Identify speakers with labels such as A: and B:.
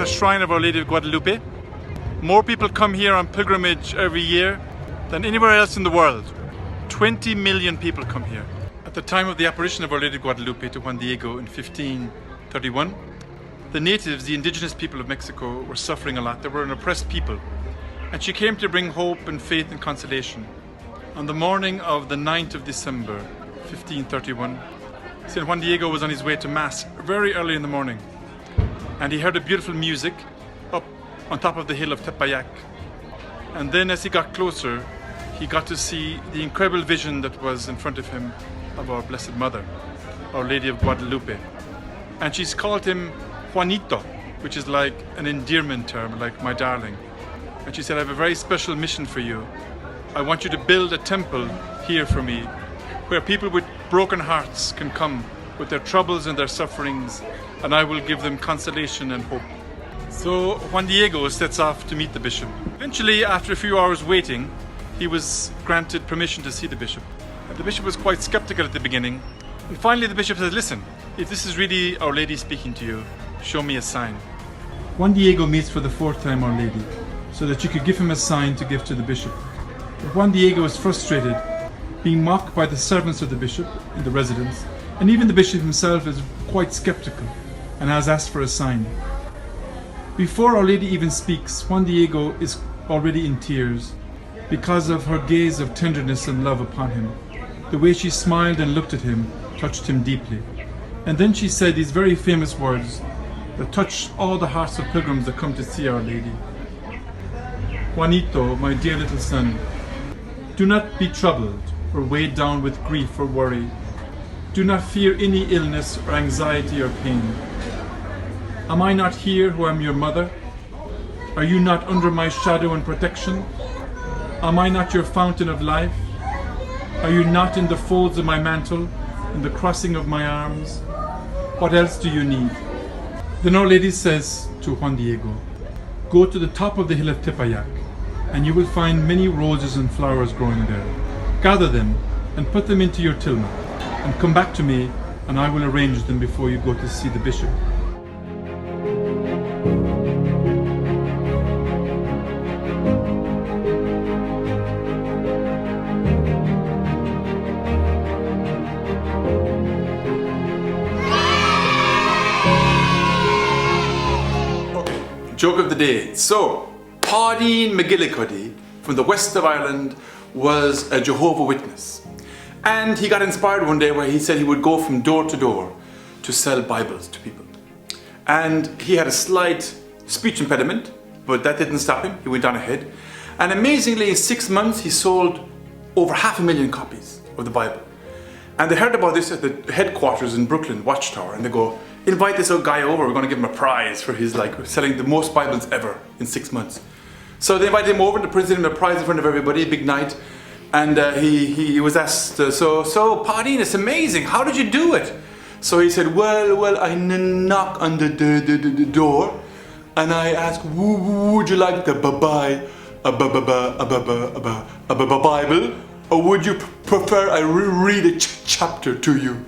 A: the shrine of Our Lady of Guadalupe. More people come here on pilgrimage every year than anywhere else in the world. 20 million people come here. At the time of the apparition of Our Lady of Guadalupe to Juan Diego in 1531, the natives, the indigenous people of Mexico, were suffering a lot. They were an oppressed people. And she came to bring hope and faith and consolation. On the morning of the 9th of December, 1531, St. Juan Diego was on his way to Mass very early in the morning. And he heard a beautiful music up on top of the hill of Tepeyac. And then as he got closer, he got to see the incredible vision that was in front of him of our Blessed Mother, Our Lady of Guadalupe. And she's called him Juanito, which is like an endearment term, like my darling. And she said, I have a very special mission for you. I want you to build a temple here for me, where people with broken hearts can come with their troubles and their sufferings, and I will give them consolation and hope. So Juan Diego sets off to meet the bishop. Eventually, after a few hours waiting, he was granted permission to see the bishop. And the bishop was quite skeptical at the beginning. And finally the bishop said, listen, if this is really Our Lady speaking to you, show me a sign. Juan Diego meets for the fourth time Our Lady, so that she could give him a sign to give to the bishop. But Juan Diego is frustrated, being mocked by the servants of the bishop in the residence, and even the bishop himself is quite skeptical and has asked for a sign. Before Our Lady even speaks, Juan Diego is already in tears because of her gaze of tenderness and love upon him. The way she smiled and looked at him touched him deeply. And then she said these very famous words that touch all the hearts of pilgrims that come to see Our Lady. Juanito, my dear little son, do not be troubled or weighed down with grief or worry. Do not fear any illness or anxiety or pain. Am I not here who am your mother? Are you not under my shadow and protection? Am I not your fountain of life? Are you not in the folds of my mantle, in the crossing of my arms? What else do you need? Then Our Lady says to Juan Diego, go to the top of the hill of Tepeyac, and you will find many roses and flowers growing there. Gather them and put them into your tilma, and come back to me, and I will arrange them before you go to see the bishop. Joke of the day. So, Paddy McGillicuddy from the west of Ireland was a Jehovah's Witness. And he got inspired one day where he said he would go from door to door to sell Bibles to people. And he had a slight speech impediment, but that didn't stop him. He went on ahead. And amazingly, in 6 months, he sold over 500,000 copies of the Bible. And they heard about this at the headquarters in Brooklyn, Watchtower, and they go, invite this old guy over, we're going to give him a prize for his selling the most Bibles ever in 6 months. So they invited him over and presented him a prize in front of everybody, a big night. And he was asked, so Paddy, it's amazing, how did you do it? So he said, well, I knock on the door and I ask, would you like to buy a Bible? Or would you prefer I read a chapter to you?